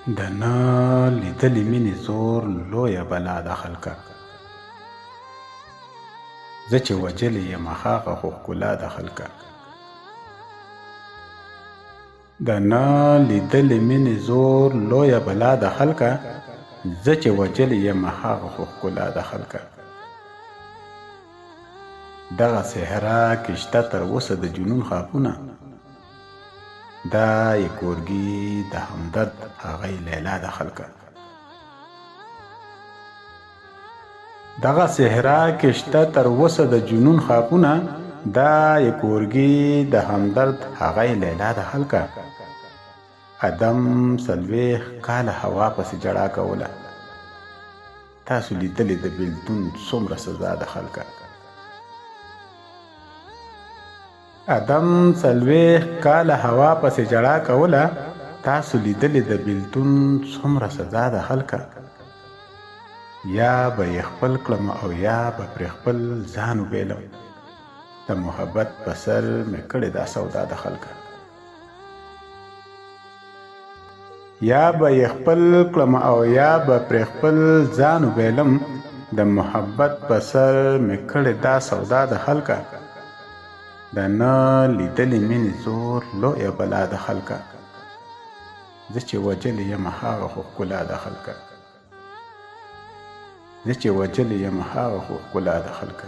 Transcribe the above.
د نه لیدلې مینې زور لویه بلا ده خلکه. زه چې وجلې یم هغه خو ښکلا ده خلکه. د نه لیدلې مینې زور لویه بلا ده خلکه. زه چې وجلې یم هغه خو ښکلا ده خلکه. دغه صحرا کې شته تر اوسه د جنون خاپونه. دا یې کورګي د همدرد هغه لیلا ده خلکه. دغه صحرا کې شته تر اوسه د جنون خاپونه. دا یې کورګي د همدرد هغه لیلا ده خلکه. ادم 40 کاله هوا پسې جړا کوله. تاسو لیدلې د بیلتون څومره سزا ده خلکه. ادم 40 کاله هوا پسې جړا کوله. تاسو لیدلې د بیلتون څومره سزا ده خلکه. یا به یې خپل کړم او یا به پرې خپل ځان وبیلم. د محبت په سر مې کړې دا سودا ده خلکه. یا به یې خپل کړم او یا به پرې خپل ځان وبیلم. د محبت په سر مې کړې دا سودا ده خلکه. د نه لیدلې مینې زور لویه بلا ده خلکه. زه چې وجلې یم هغه خو ښکلا ده خلکه. زه چې وجلې یم هغه خو ښکلا ده خلکه.